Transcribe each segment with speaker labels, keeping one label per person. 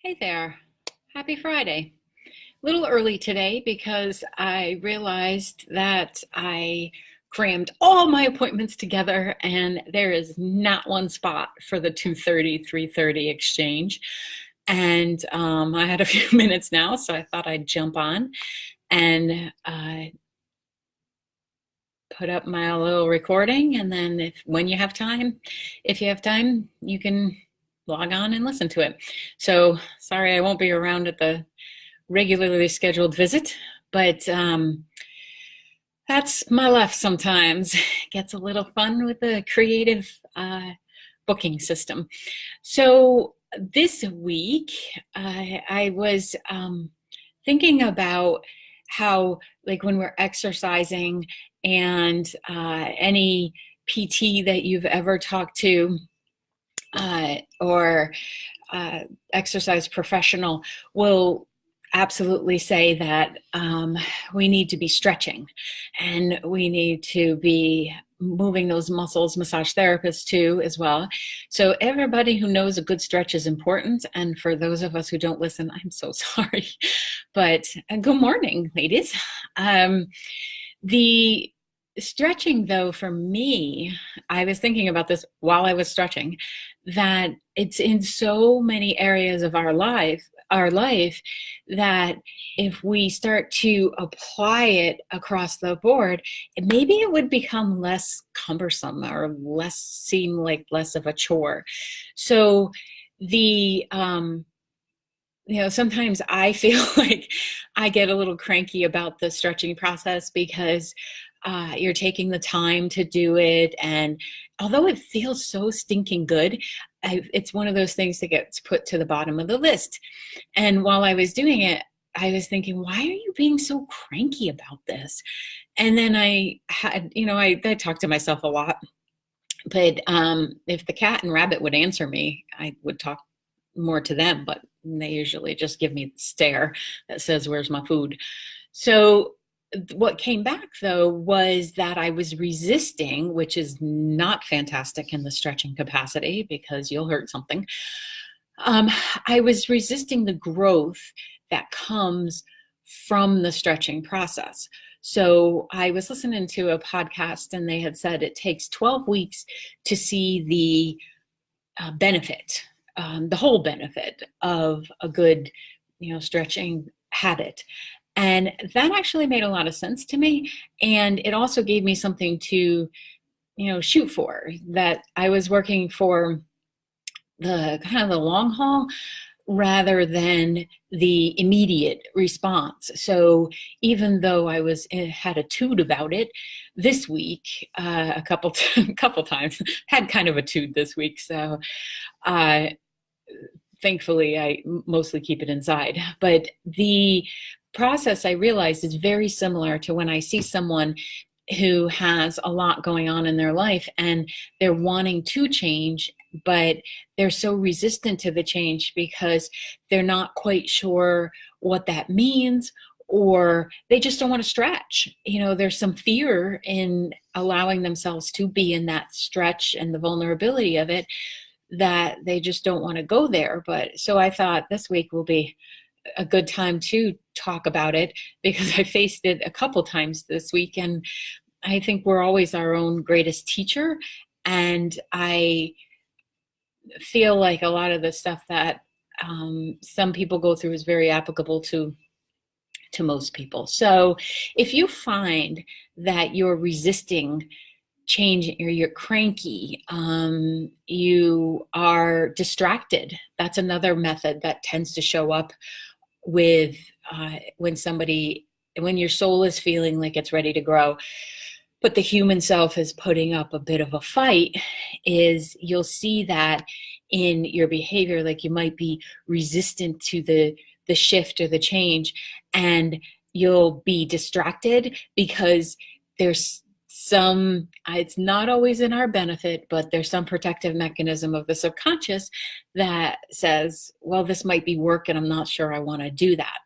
Speaker 1: Hey there. Happy Friday. A little early today because I realized that I crammed all my appointments together and there is not one spot for the 2:30, 3:30 exchange. And I had a few minutes now, so I thought I'd jump on and put up my little recording. And then when you have time, if you have time, you can log on and listen to it. So sorry I won't be around at the regularly scheduled visit, but that's my life sometimes. Gets a little fun with the creative booking system. So this week, I was thinking about how, like, when we're exercising and any PT that you've ever talked to or exercise professional will absolutely say that we need to be stretching and we need to be moving those muscles, massage therapists too as well. So everybody who knows a good stretch is important. And for those of us who don't listen, I'm so sorry. But good morning, ladies. The stretching, though, for me, I was thinking about this while I was stretching, that it's in so many areas of our life that if we start to apply it across the board, maybe it would become less cumbersome or seem like less of a chore. So the sometimes I feel like I get a little cranky about the stretching process because you're taking the time to do it. And although it feels so stinking good, it's one of those things that gets put to the bottom of the list. And while I was doing it, I was thinking, why are you being so cranky about this? And then I had, I talk to myself a lot. But if the cat and rabbit would answer me, I would talk more to them, but they usually just give me the stare that says, "Where's my food?" So what came back, though, was that I was resisting, which is not fantastic in the stretching capacity because you'll hurt something. I was resisting the growth that comes from the stretching process. So I was listening to a podcast and they had said it takes 12 weeks to see the benefit, the whole benefit of a good, stretching habit. And that actually made a lot of sense to me. And it also gave me something to, shoot for, that I was working for the kind of the long haul rather than the immediate response. So even though I had a toot about it this week, a couple times, had kind of a toot this week. So thankfully I mostly keep it inside. But the process, I realized, is very similar to when I see someone who has a lot going on in their life and they're wanting to change, but they're so resistant to the change because they're not quite sure what that means, or they just don't want to stretch. There's some fear in allowing themselves to be in that stretch and the vulnerability of it, that they just don't want to go there. But so I thought this week will be a good time to talk about it because I faced it a couple times this week, and I think we're always our own greatest teacher. And I feel like a lot of the stuff that some people go through is very applicable to most people. So if you find that you're resisting change, or you're cranky, you are distracted, that's another method that tends to show up with when your soul is feeling like it's ready to grow, but the human self is putting up a bit of a fight, is you'll see that in your behavior, like you might be resistant to the shift or the change, and you'll be distracted because there's it's not always in our benefit, but there's some protective mechanism of the subconscious that says, well, this might be work and I'm not sure I want to do that.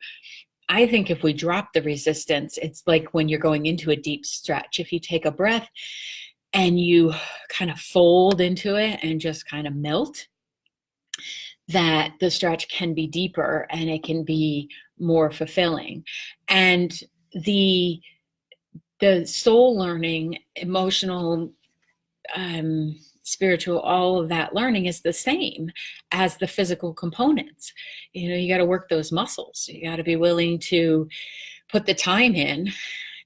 Speaker 1: I think if we drop the resistance, it's like when you're going into a deep stretch. If you take a breath and you kind of fold into it and just kind of melt, that the stretch can be deeper and it can be more fulfilling. And the soul learning, emotional, spiritual, all of that learning is the same as the physical components. You got to work those muscles. You got to be willing to put the time in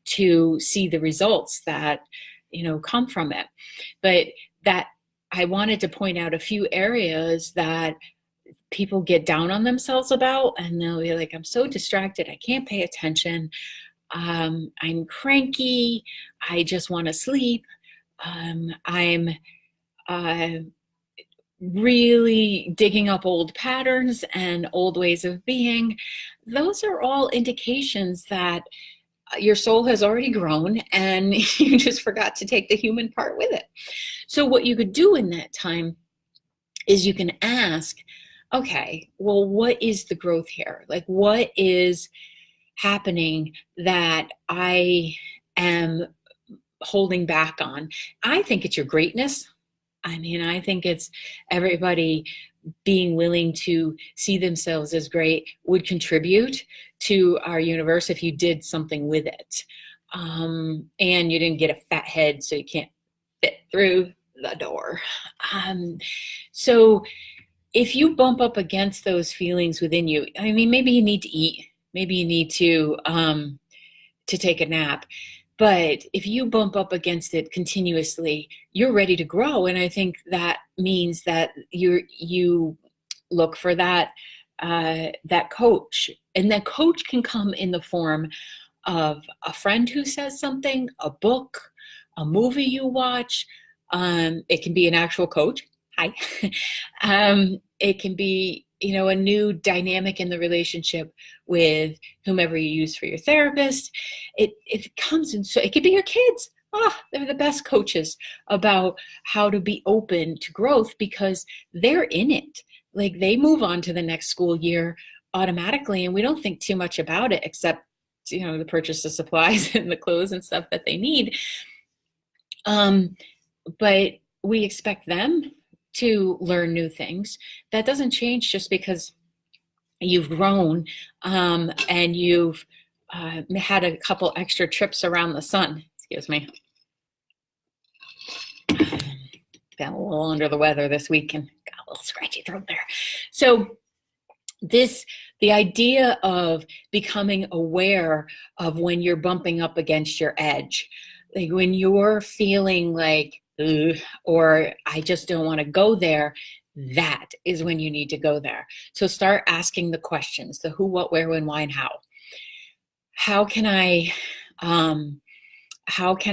Speaker 1: to see the results that come from it. But that I wanted to point out a few areas that people get down on themselves about, and they'll be like, I'm so distracted, I can't pay attention, I'm cranky, I just want to sleep, I'm really digging up old patterns and old ways of being. Those are all indications that your soul has already grown and you just forgot to take the human part with it. So what you could do in that time is you can ask, okay, well, what is the growth here? Like, what is happening that I am holding back on? I think it's your greatness. I think it's everybody being willing to see themselves as great would contribute to our universe if you did something with it. And you didn't get a fat head so you can't fit through the door. So if you bump up against those feelings within you, maybe you need to eat, maybe you need to take a nap. But if you bump up against it continuously, you're ready to grow. And I think that means that you look for that coach. And that coach can come in the form of a friend who says something, a book, a movie you watch. It can be an actual coach. Hi. It can be a new dynamic in the relationship with whomever you use for your therapist. It comes in, so it could be your kids. They're the best coaches about how to be open to growth because they're in it. Like, they move on to the next school year automatically, and we don't think too much about it except the purchase of supplies and the clothes and stuff that they need. But we expect them to learn new things. That doesn't change just because you've grown and you've had a couple extra trips around the sun. Excuse me. Been a little under the weather this week and got a little scratchy throat there. So the idea of becoming aware of when you're bumping up against your edge, like when you're feeling like, or I just don't want to go there, that is when you need to go there. So start asking the questions, the who, what, where, when, why, and how. How can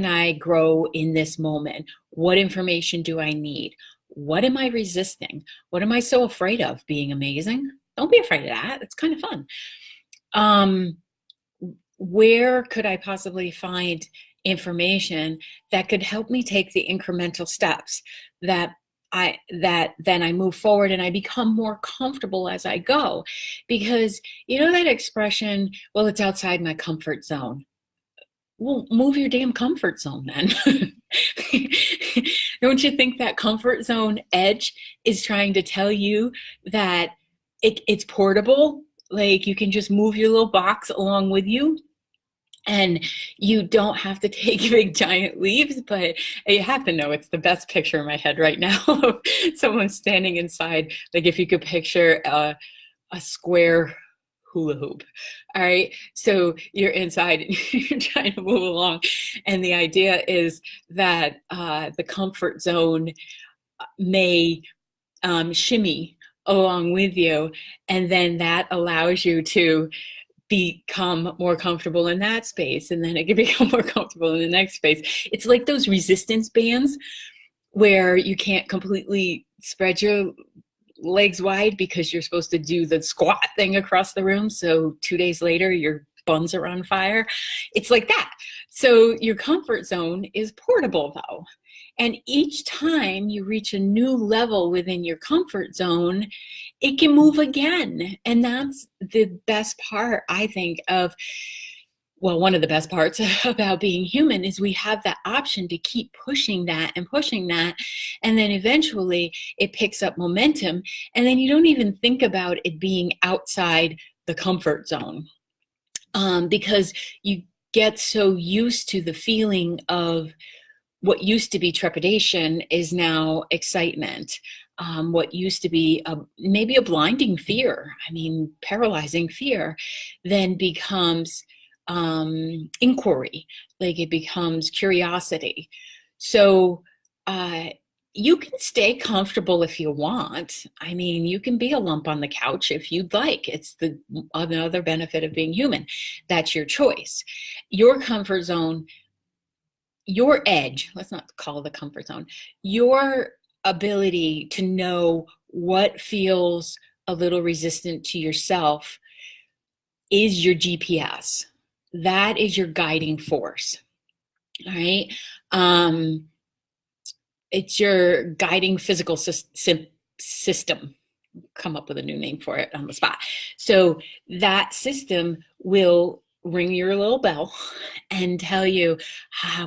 Speaker 1: I grow in this moment? What information do I need? What am I resisting? What am I so afraid of? Being amazing? Don't be afraid of that. It's kind of fun. Where could I possibly find information that could help me take the incremental steps that then I move forward and I become more comfortable as I go? Because that expression, well, it's outside my comfort zone. Well, move your damn comfort zone then. Don't you think that comfort zone edge is trying to tell you that it's portable? Like, you can just move your little box along with you and you don't have to take big giant leaps. But you have to know, it's the best picture in my head right now of someone standing inside. Like, if you could picture a square hula hoop. All right. So you're inside and you're trying to move along. And the idea is that the comfort zone may shimmy along with you. And then that allows you to become more comfortable in that space. And then it can become more comfortable in the next space. It's like those resistance bands where you can't completely spread your legs wide because you're supposed to do the squat thing across the room. So 2 days later, your buns are on fire. It's like that. So your comfort zone is portable though. And each time you reach a new level within your comfort zone, it can move again. And that's the best part, I think, of Well, one of the best parts about being human is we have that option to keep pushing that and pushing that. And then eventually it picks up momentum. And then you don't even think about it being outside the comfort zone, because you get so used to the feeling of what used to be trepidation is now excitement. What used to be maybe a blinding fear, I mean, paralyzing fear, then becomes inquiry, like it becomes curiosity. So you can stay comfortable if you want. I mean, you can be a lump on the couch if you'd like. It's the another benefit of being human. That's your choice. Your comfort zone, your edge, let's not call it the comfort zone, your ability to know what feels a little resistant to yourself is your GPS. That is your guiding force. All right. It's your guiding physical system. Come up with a new name for it on the spot. So that system will ring your little bell and tell you,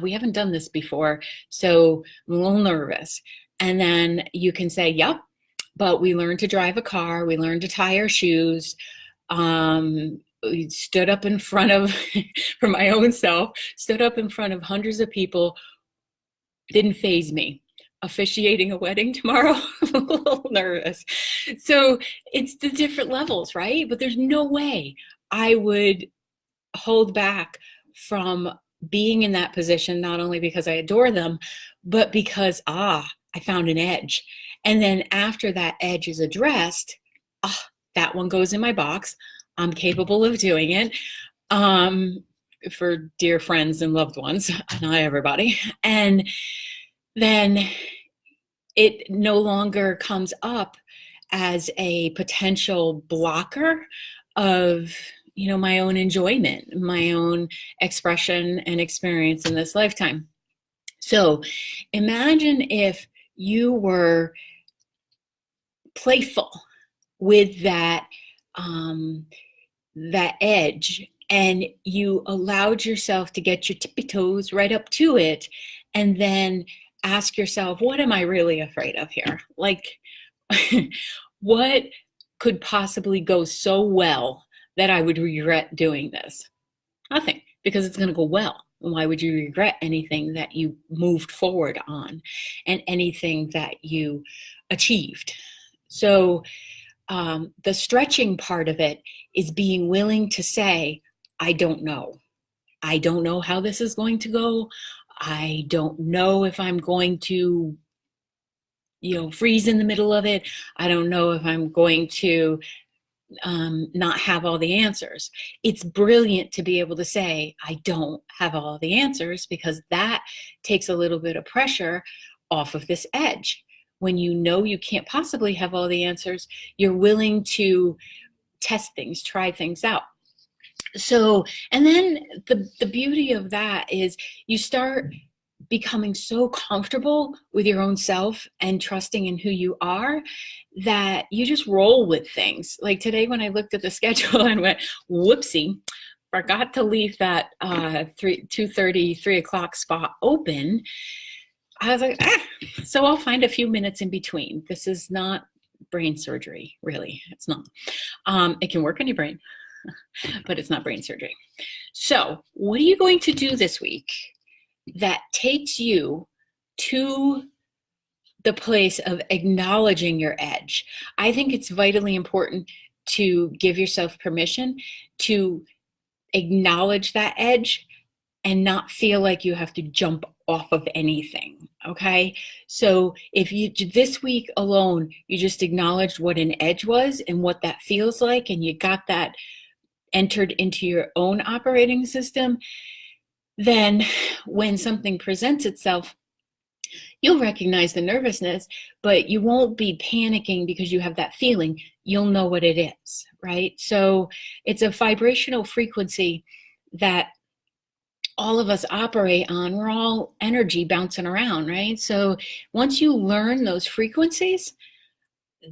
Speaker 1: we haven't done this before, so I'm a little nervous. And then you can say, yep, but we learned to drive a car, we learned to tie our shoes, we stood up in front of, for my own self, stood up in front of hundreds of people, didn't faze me. Officiating a wedding tomorrow, I'm a little nervous. So it's the different levels, right? But there's no way I would hold back from being in that position, not only because I adore them, but because, I found an edge. And then after that edge is addressed, that one goes in my box. I'm capable of doing it. For dear friends and loved ones, not everybody. And then it no longer comes up as a potential blocker of, my own enjoyment, my own expression and experience in this lifetime. So imagine if you were playful with that edge, and you allowed yourself to get your tippy toes right up to it, and then ask yourself, what am I really afraid of here? Like, what could possibly go so well that I would regret doing this? Nothing, because it's going to go well. Why would you regret anything that you moved forward on and anything that you achieved? So the stretching part of it is being willing to say, I don't know. I don't know how this is going to go. I don't know if I'm going to, freeze in the middle of it. I don't know if I'm going to not have all the answers. It's brilliant to be able to say, I don't have all the answers, because that takes a little bit of pressure off of this edge. When you know you can't possibly have all the answers, you're willing to test things, try things out. So, and then the beauty of that is you start becoming so comfortable with your own self and trusting in who you are that you just roll with things. Like today when I looked at the schedule and went, whoopsie, forgot to leave that 2:30, 3 o'clock spot open. I was like, so I'll find a few minutes in between. This is not brain surgery, really. It's not. It can work on your brain, but it's not brain surgery. So what are you going to do this week that takes you to the place of acknowledging your edge? I think it's vitally important to give yourself permission to acknowledge that edge and not feel like you have to jump off of anything. Okay. So if you, this week alone, you just acknowledged what an edge was and what that feels like, and you got that entered into your own operating system, then when something presents itself, you'll recognize the nervousness, but you won't be panicking because you have that feeling. You'll know what it is, right? So it's a vibrational frequency that all of us operate on. We're all energy bouncing around, right? So once you learn those frequencies,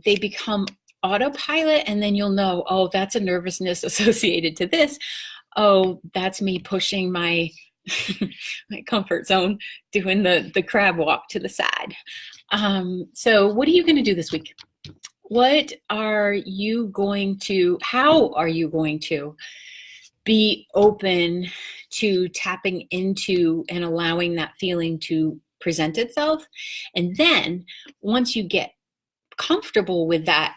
Speaker 1: they become autopilot, and then you'll know, oh, that's a nervousness associated to this. oh, that's me pushing my my comfort zone, doing the crab walk to the side. So what are you going to do this week? What are you going to, how are you going to be open to tapping into and allowing that feeling to present itself? And then once you get comfortable with that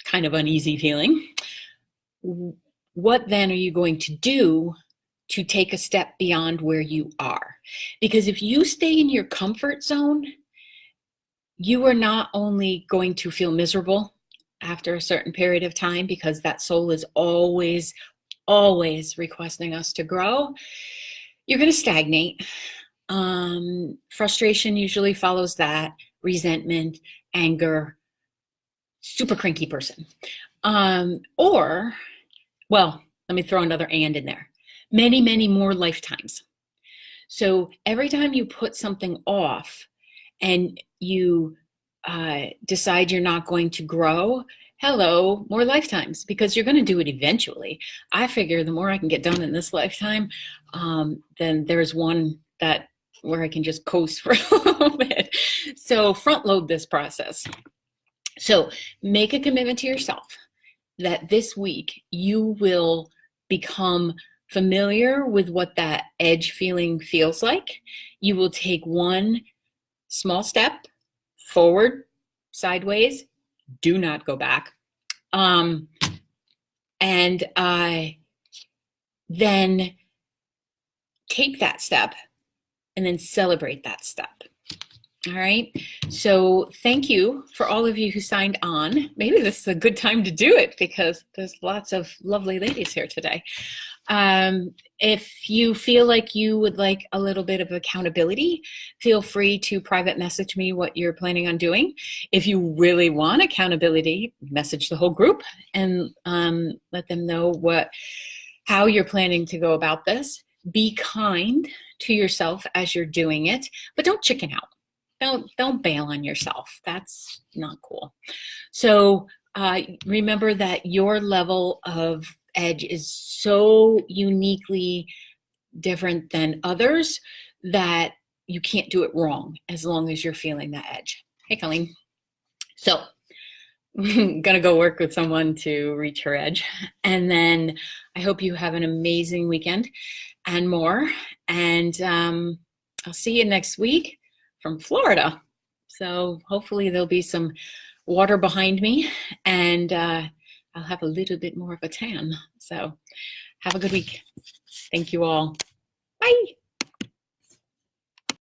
Speaker 1: kind of uneasy feeling, what then are you going to do to take a step beyond where you are? Because if you stay in your comfort zone, you are not only going to feel miserable after a certain period of time, because that soul is always, always requesting us to grow. You're going to stagnate. Frustration usually follows that, resentment, anger, super cranky person. Or, well, let me throw another and in there. Many, many more lifetimes. So every time you put something off and you decide you're not going to grow, hello, more lifetimes, because you're going to do it eventually. I figure the more I can get done in this lifetime, then there's one that where I can just coast for a little bit. So front load this process. So make a commitment to yourself that this week you will become familiar with what that edge feeling feels like. You will take one small step forward, sideways, do not go back. And then take that step and then celebrate that step. All right. So thank you for all of you who signed on. Maybe this is a good time to do it because there's lots of lovely ladies here today. If you feel like you would like a little bit of accountability, feel free to private message me what you're planning on doing. If you really want accountability, message the whole group and let them know how you're planning to go about this. Be kind to yourself as you're doing it, but don't chicken out. Don't bail on yourself. That's not cool. So remember that your level of edge is so uniquely different than others that you can't do it wrong as long as you're feeling that edge. Hey, Colleen. So I'm going to go work with someone to reach her edge. And then I hope you have an amazing weekend and more. And I'll see you next week from Florida. So hopefully there'll be some water behind me and I'll have a little bit more of a tan. So have a good week. Thank you all. Bye.